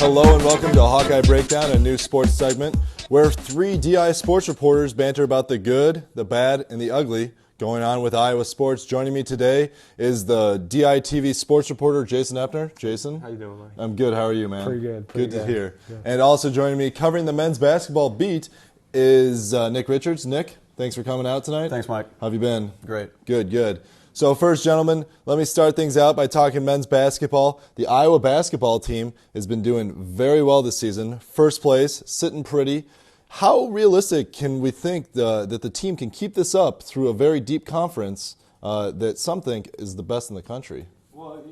Hello and welcome to Hawkeye Breakdown, a new sports segment where three DI sports reporters banter about the good, the bad, and the ugly going on with Iowa sports. Joining me today is the DI TV sports reporter, Jason Epner. Jason? How you doing, Mike? I'm good. How are you, man? Pretty good. Good to hear. Yeah. And also joining me covering the men's basketball beat is Nick Richards. Nick, thanks for coming out tonight. Thanks, Mike. How have you been? Great. Good. So first, gentlemen, let me start things out by talking men's basketball. The Iowa basketball team has been doing very well this season. First place, sitting pretty. How realistic can we think that the team can keep this up through a very deep conference that some think is the best in the country? Well,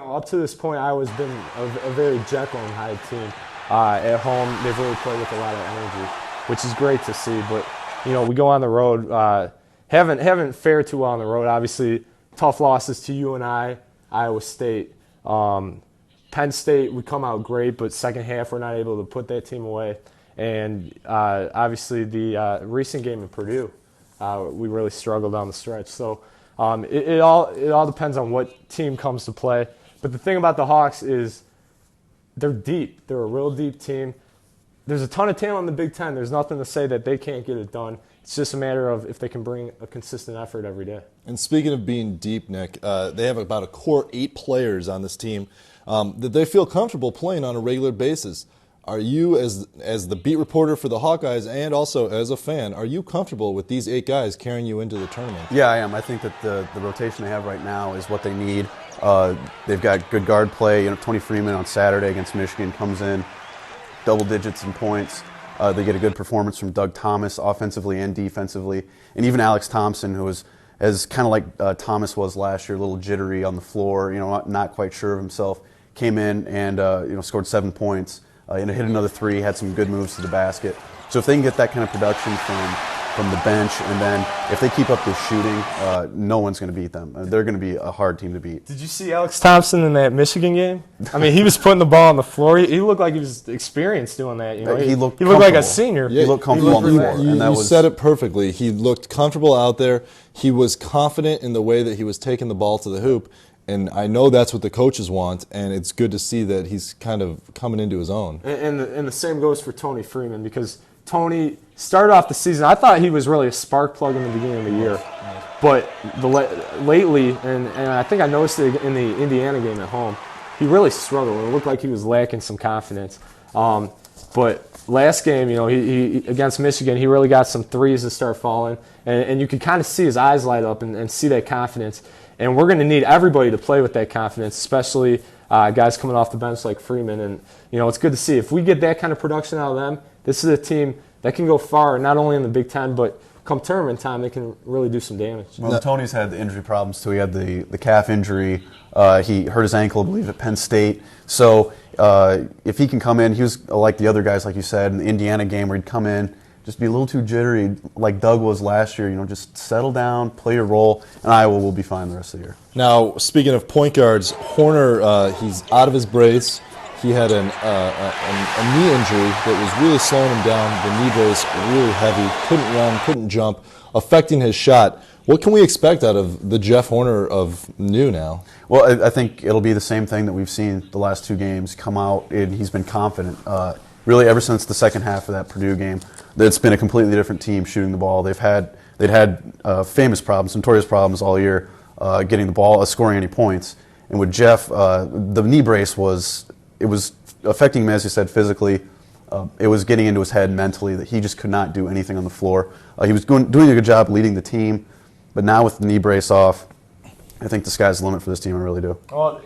up to this point, Iowa's been a very Jekyll and Hyde team. At home, they've really played with a lot of energy, which is great to see. But, we go on the road, haven't fared too well on the road. Obviously, tough losses to UNI, Iowa State. Penn State, we come out great, but second half, we're not able to put that team away. And obviously the recent game in Purdue, we really struggled down the stretch. So it all depends on what team comes to play. But the thing about the Hawks is they're deep. They're a real deep team. There's a ton of talent in the Big Ten. There's nothing to say that they can't get it done. It's just a matter of if they can bring a consistent effort every day. And speaking of being deep, Nick, they have about a core 8 players on this team that they feel comfortable playing on a regular basis. Are you, as the beat reporter for the Hawkeyes and also as a fan, are you comfortable with these 8 guys carrying you into the tournament? Yeah, I am. I think that the rotation they have right now is what they need. They've got good guard play. Tony Freeman on Saturday against Michigan comes in, double digits in points. They get a good performance from Doug Thomas offensively and defensively. And even Alex Thompson, who is as kind of like Thomas was last year, a little jittery on the floor, not quite sure of himself, came in and scored 7 points. Hit another 3, had some good moves to the basket. So if they can get that kind of production from the bench, and then if they keep up this shooting, no one's going to beat them. They're going to be a hard team to beat. Did you see Alex Thompson in that Michigan game? I mean, he was putting the ball on the floor. He looked like he was experienced doing that. He looked like a senior. Yeah, he looked comfortable on the floor. You said it perfectly. He looked comfortable out there. He was confident in the way that he was taking the ball to the hoop. And I know that's what the coaches want, and it's good to see that he's kind of coming into his own. And the same goes for Tony Freeman, because Tony started off the season, I thought he was really a spark plug in the beginning of the year. But lately, and I think I noticed it in the Indiana game at home, he really struggled. It looked like he was lacking some confidence. But last game, he against Michigan, he really got some threes to start falling. And you could kind of see his eyes light up and see that confidence. And we're going to need everybody to play with that confidence, especially guys coming off the bench like Freeman. And, it's good to see. If we get that kind of production out of them, this is a team that can go far, not only in the Big Ten, but come tournament time, they can really do some damage. Well, Tony's had the injury problems, too. He had the calf injury. He hurt his ankle, I believe, at Penn State. So if he can come in, he was like the other guys, like you said, in the Indiana game where he'd come in, just be a little too jittery, like Doug was last year. Just settle down, play your role, and Iowa will be fine the rest of the year. Now, speaking of point guards, Horner, he's out of his brace. He had a knee injury that was really slowing him down. The knee brace really heavy, couldn't run, couldn't jump, affecting his shot. What can we expect out of the Jeff Horner of new now? Well, I think it'll be the same thing that we've seen the last 2 games. Come out, and he's been confident. Really, ever since the second half of that Purdue game, it's been a completely different team shooting the ball. They'd had famous problems, notorious problems all year getting the ball, scoring any points. And with Jeff, the knee brace was affecting him, as you said, physically. It was getting into his head mentally that he just could not do anything on the floor. He was doing a good job leading the team, but now with the knee brace off, I think the sky's the limit for this team. I really do. Well,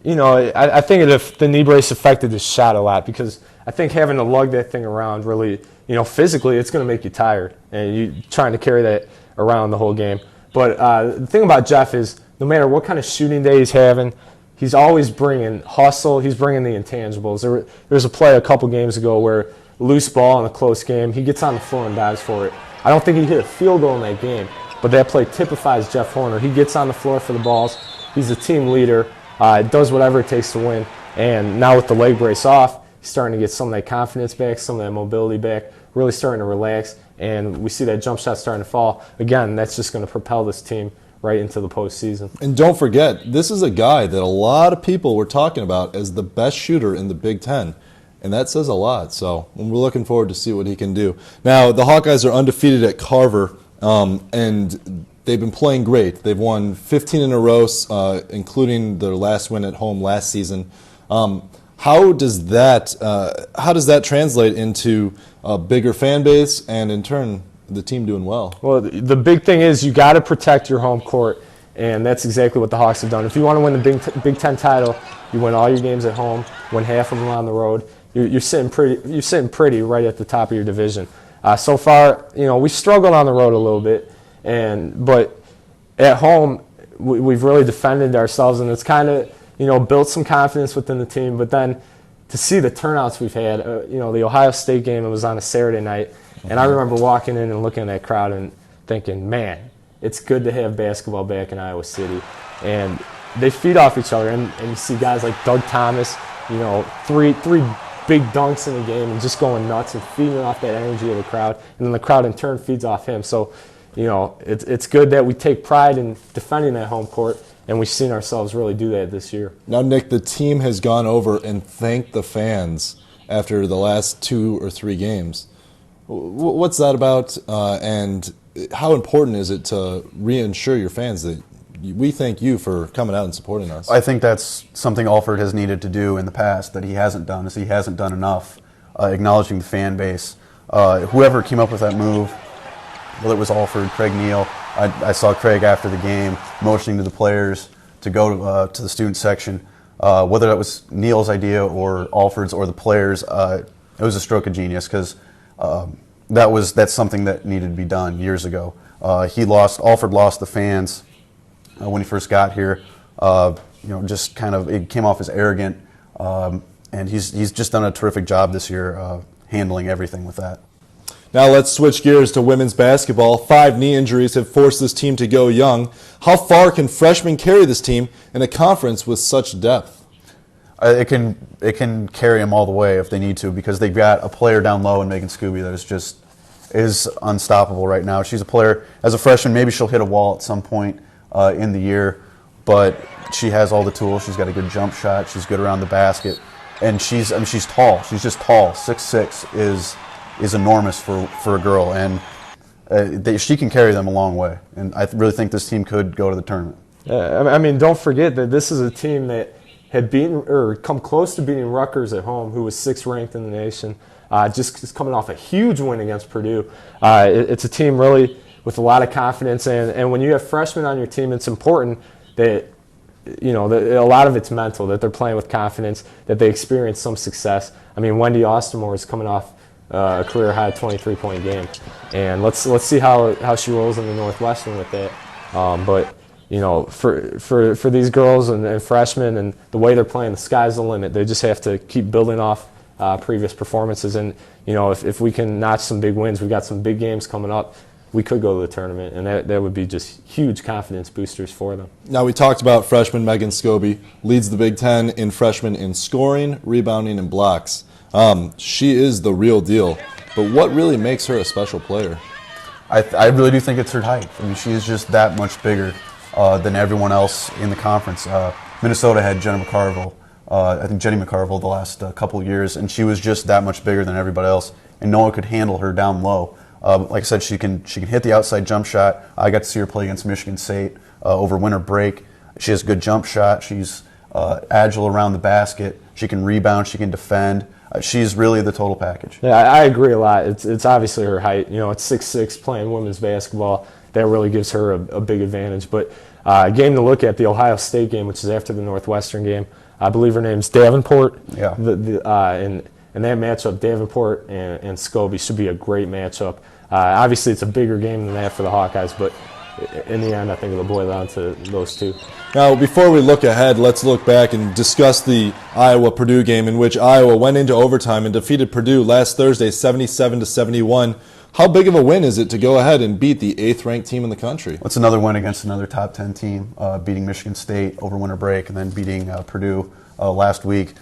I think if the knee brace affected his shot a lot, because I think having to lug that thing around really, physically it's going to make you tired, and you trying to carry that around the whole game. But the thing about Jeff is no matter what kind of shooting day he's having, he's always bringing hustle. He's bringing the intangibles. There was a play a couple games ago where loose ball in a close game, he gets on the floor and dives for it. I don't think he hit a field goal in that game, but that play typifies Jeff Horner. He gets on the floor for the balls. He's a team leader. Does whatever it takes to win. And now with the leg brace off, he's starting to get some of that confidence back, some of that mobility back, really starting to relax. And we see that jump shot starting to fall. Again, that's just going to propel this team right into the postseason. And don't forget, this is a guy that a lot of people were talking about as the best shooter in the Big Ten. and that says a lot. So we're looking forward to see what he can do. Now, the Hawkeyes are undefeated at Carver, and they've been playing great. They've won 15 in a row, including their last win at home last season. How does that translate into a bigger fan base and, in turn, the team doing well? Well, the big thing is you got to protect your home court, and that's exactly what the Hawks have done. If you want to win the Big Ten title, you win all your games at home, win half of them on the road. You're sitting pretty right at the top of your division. So far, we struggled on the road a little bit, but at home we've really defended ourselves, and it's kind of built some confidence within the team. But then to see the turnouts we've had, the Ohio State game, it was on a Saturday night, and I remember walking in and looking at that crowd and thinking, man, it's good to have basketball back in Iowa City. And they feed off each other, and you see guys like Doug Thomas, three big dunks in the game and just going nuts and feeding off that energy of the crowd, and then the crowd in turn feeds off him. So, it's good that we take pride in defending that home court, and we've seen ourselves really do that this year. Now, Nick, the team has gone over and thanked the fans after the last 2 or 3 games. What's that about, and how important is it to reassure your fans that we thank you for coming out and supporting us? I think that's something Alford has needed to do in the past that he hasn't done, is he hasn't done enough acknowledging the fan base. Whoever came up with that move, whether it was Alford, Craig Neal, I saw Craig after the game motioning to the players to go to the student section. Whether that was Neal's idea or Alford's or the players, it was a stroke of genius, because that's something that needed to be done years ago. Alford lost the fans when he first got here. Just kind of, it came off as arrogant, and he's just done a terrific job this year handling everything with that. Now let's switch gears to women's basketball. 5 knee injuries have forced this team to go young. How far can freshmen carry this team in a conference with such depth? It can carry them all the way if they need to, because they've got a player down low in Megan Scooby that is unstoppable right now. She's a player, as a freshman, maybe she'll hit a wall at some point in the year, but she has all the tools. She's got a good jump shot. She's good around the basket, and she's tall. She's just tall. 6'6" is enormous for a girl, and she can carry them a long way. And I really think this team could go to the tournament. I mean, don't forget that this is a team that had beaten or come close to beating Rutgers at home, who was 6th ranked in the nation. Just coming off a huge win against Purdue. It's a team really with a lot of confidence, and when you have freshmen on your team, it's important that a lot of it's mental, that they're playing with confidence, that they experience some success. I mean, Wendy Austimore is coming off a career high 23-point game, and let's see how she rolls in the Northwestern with that. But for these girls and freshmen and the way they're playing, the sky's the limit. They just have to keep building off previous performances, and if we can notch some big wins, we've got some big games coming up. We could go to the tournament, and that would be just huge confidence boosters for them. Now, we talked about freshman Megan Scobie, leads the Big Ten in freshmen in scoring, rebounding, and blocks. She is the real deal, but what really makes her a special player? I really do think it's her height. I mean, she is just that much bigger than everyone else in the conference. Minnesota had Jenny McCarville the last couple of years, and she was just that much bigger than everybody else, and no one could handle her down low. Like I said, she can hit the outside jump shot. I got to see her play against Michigan State over winter break. She has a good jump shot. She's agile around the basket. She can rebound. She can defend. She's really the total package. Yeah, I agree a lot. It's obviously her height. It's 6'6", playing women's basketball. That really gives her a big advantage. But a game to look at, the Ohio State game, which is after the Northwestern game. I believe her name's Davenport. Yeah. And that matchup, Davenport and Scobie, should be a great matchup. Obviously, it's a bigger game than that for the Hawkeyes, but in the end, I think it'll boil down to those two. Now, before we look ahead, let's look back and discuss the Iowa-Purdue game, in which Iowa went into overtime and defeated Purdue last Thursday 77-71. How big of a win is it to go ahead and beat the 8th-ranked team in the country? It's another win against another top 10 team, beating Michigan State over winter break and then beating Purdue last week.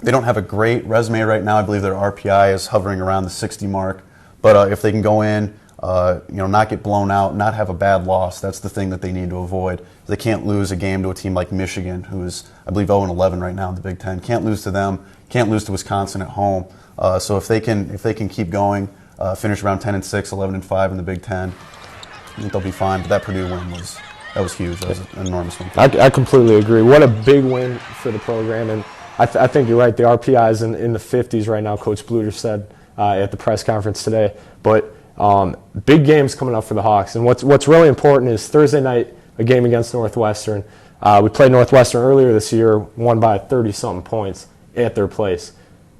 They don't have a great resume right now. I believe their RPI is hovering around the 60 mark. But if they can go in, not get blown out, not have a bad loss, that's the thing that they need to avoid. They can't lose a game to a team like Michigan, who is, I believe, 0-11 right now in the Big Ten. Can't lose to them. Can't lose to Wisconsin at home. So if they can keep going, finish around 10-6, 11-5 in the Big Ten, I think they'll be fine. But that Purdue win was huge. That was an enormous win. I completely agree. What a big win for the program, and I think you're right. The RPI is in the 50s right now. Coach Bluter said at the press conference today. But big games coming up for the Hawks, and what's really important is Thursday night a game against Northwestern. We played Northwestern earlier this year, won by 30-something points at their place.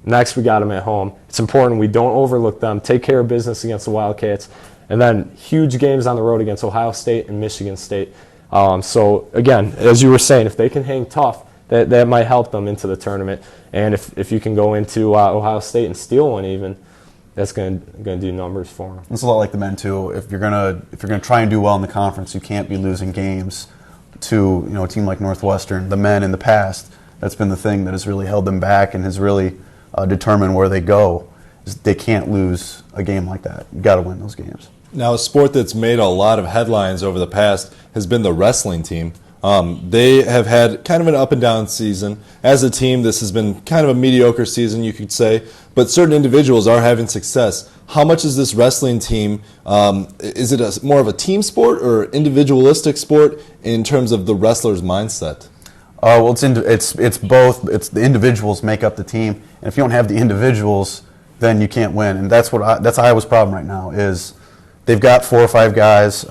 Next, we got them at home. It's important we don't overlook them. Take care of business against the Wildcats. And then huge games on the road against Ohio State and Michigan State. So, again, as you were saying, if they can hang tough, that might help them into the tournament. And if you can go into Ohio State and steal one even, that's going to do numbers for them. It's a lot like the men, too. If you're gonna try and do well in the conference, you can't be losing games to a team like Northwestern. The men in the past, that's been the thing that has really held them back and has really determined where they go. They can't lose a game like that. You got to win those games. Now, a sport that's made a lot of headlines over the past has been the wrestling team. They have had kind of an up and down season. As a team, this has been kind of a mediocre season, you could say, but certain individuals are having success. How much is this wrestling team, is it more of a team sport or individualistic sport in terms of the wrestler's mindset? Well, it's both. It's the individuals make up the team, and if you don't have the individuals, then you can't win. And that's Iowa's problem right now. Is they've got 4 or 5 guys: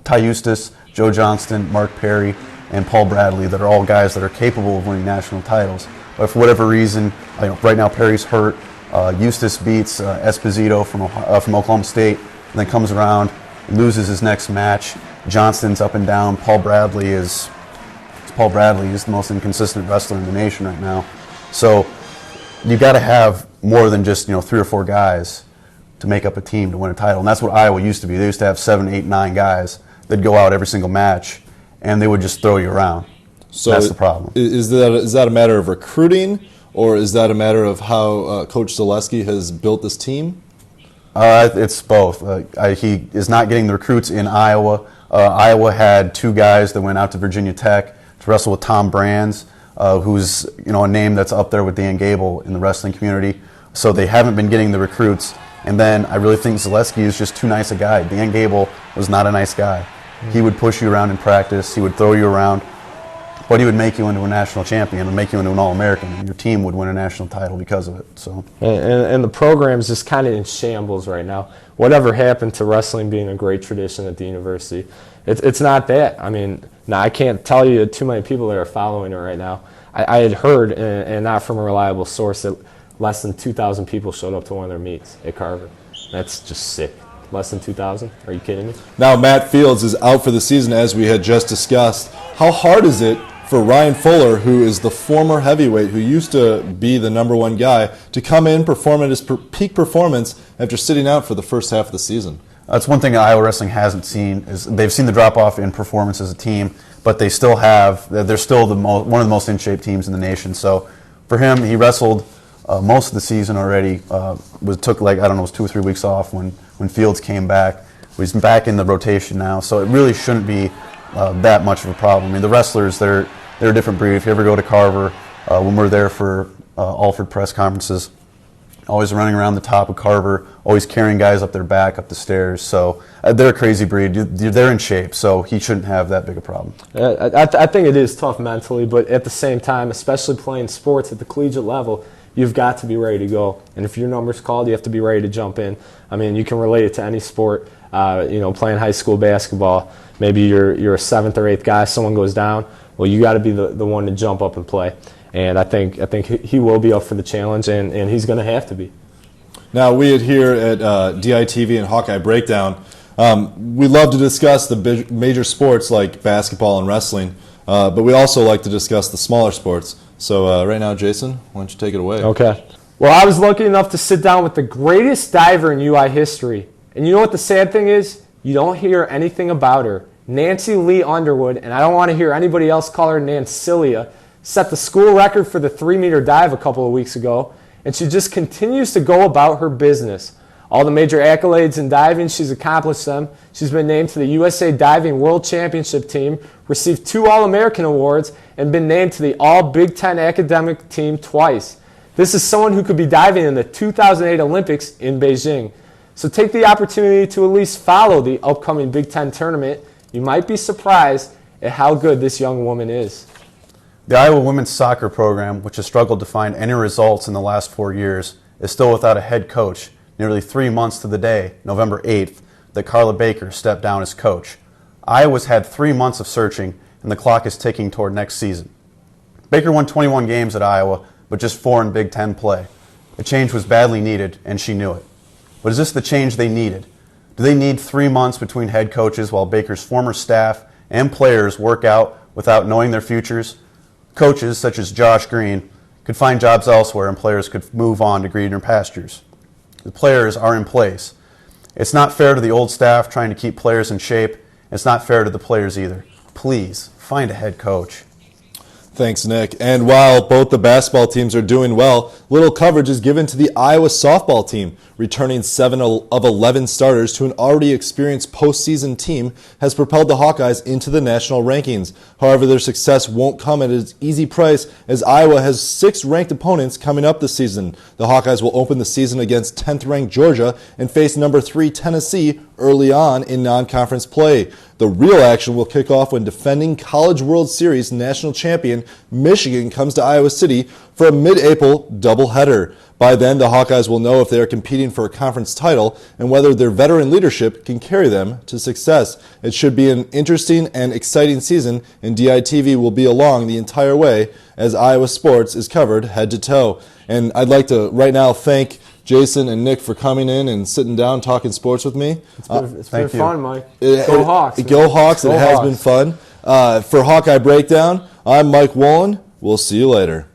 Ty Eustace, Joe Johnston, Mark Perry, and Paul Bradley, that are all guys that are capable of winning national titles. But for whatever reason, right now Perry's hurt. Eustace beats Esposito from Oklahoma State, and then comes around, loses his next match. Johnston's up and down. Paul Bradley is the most inconsistent wrestler in the nation right now. So you got to have more than just 3 or 4 guys to make up a team to win a title, and that's what Iowa used to be. They used to have 7, 8, 9 guys that'd go out every single match, and they would just throw you around. So that's the problem. Is that a matter of recruiting, or is that a matter of how Coach Zaleski has built this team? It's both. He is not getting the recruits in Iowa. Iowa had 2 guys that went out to Virginia Tech to wrestle with Tom Brands, who's a name that's up there with Dan Gable in the wrestling community. So they haven't been getting the recruits. And then I really think Zaleski is just too nice a guy. Dan Gable was not a nice guy. He would push you around in practice. He would throw you around. But he would make you into a national champion and make you into an All-American. And your team would win a national title because of it. So, and the program's just kind of in shambles right now. Whatever happened to wrestling being a great tradition at the university? It's not that. I mean, now I can't tell you too many people that are following it right now. I had heard, and not from a reliable source, that less than 2,000 people showed up to one of their meets at Carver. That's just sick. Less than 2,000? Are you kidding me? Now, Matt Fields is out for the season, as we had just discussed. How hard is it for Ryan Fuller, who is the former heavyweight, who used to be the #1 guy, to come in, perform at his peak performance after sitting out for the first half of the season? That's one thing Iowa wrestling hasn't seen. Is they've seen the drop-off in performance as a team, but they're still one of the most in-shape teams in the nation. So for him, he wrestled most of the season already. Took like, I don't know, it was 2 or 3 weeks off when Fields came back. He's back in the rotation now, so it really shouldn't be that much of a problem. I mean, the wrestlers, they're a different breed. If you ever go to Carver, when we're there for Alford press conferences, always running around the top of Carver, always carrying guys up their back, up the stairs. So they're a crazy breed. They're in shape, so he shouldn't have that big a problem. I think it is tough mentally, but at the same time, especially playing sports at the collegiate level, you've got to be ready to go. And if your number's called, you have to be ready to jump in. I mean, you can relate it to any sport. Playing high school basketball, maybe you're a 7th or 8th guy, someone goes down, well, you got to be the one to jump up and play. And I think he will be up for the challenge, and he's going to have to be. Now, we here at DITV and Hawkeye Breakdown, we love to discuss the major sports like basketball and wrestling, but we also like to discuss the smaller sports. So right now, Jason, why don't you take it away? Okay. Well, I was lucky enough to sit down with the greatest diver in UI history. And you know what the sad thing is? You don't hear anything about her. Nancy Lee Underwood, and I don't want to hear anybody else call her Nancilia, set the school record for the 3-meter dive a couple of weeks ago, and she just continues to go about her business. All the major accolades in diving, she's accomplished them. She's been named to the USA Diving World Championship team, received 2 All-American awards, and been named to the All-Big Ten academic team twice. This is someone who could be diving in the 2008 Olympics in Beijing. So take the opportunity to at least follow the upcoming Big Ten tournament. You might be surprised at how good this young woman is. The Iowa women's soccer program, which has struggled to find any results in the last 4 years, is still without a head coach, nearly 3 months to the day, November 8th, that Carla Baker stepped down as coach. Iowa's had 3 months of searching, and the clock is ticking toward next season. Baker won 21 games at Iowa, but just 4 in Big Ten play. A change was badly needed, and she knew it. But is this the change they needed? Do they need 3 months between head coaches while Baker's former staff and players work out without knowing their futures? Coaches, such as Josh Green, could find jobs elsewhere and players could move on to greener pastures. The players are in place. It's not fair to the old staff trying to keep players in shape. It's not fair to the players either. Please, find a head coach. Thanks, Nick. And while both the basketball teams are doing well, little coverage is given to the Iowa softball team. Returning 7 of 11 starters to an already experienced postseason team has propelled the Hawkeyes into the national rankings. However, their success won't come at an easy price, as Iowa has 6 ranked opponents coming up this season. The Hawkeyes will open the season against 10th-ranked Georgia and face number 3 Tennessee early on in non-conference play. The real action will kick off when defending College World Series national champion Michigan comes to Iowa City for a mid-April doubleheader. By then, the Hawkeyes will know if they are competing for a conference title and whether their veteran leadership can carry them to success. It should be an interesting and exciting season, and DITV will be along the entire way as Iowa sports is covered head to toe. And I'd like to right now thank Jason and Nick for coming in and sitting down talking sports with me. It's been fun, Mike. Go Hawks. Go Hawks. It has been fun. For Hawkeye Breakdown, I'm Mike Wolin. We'll see you later.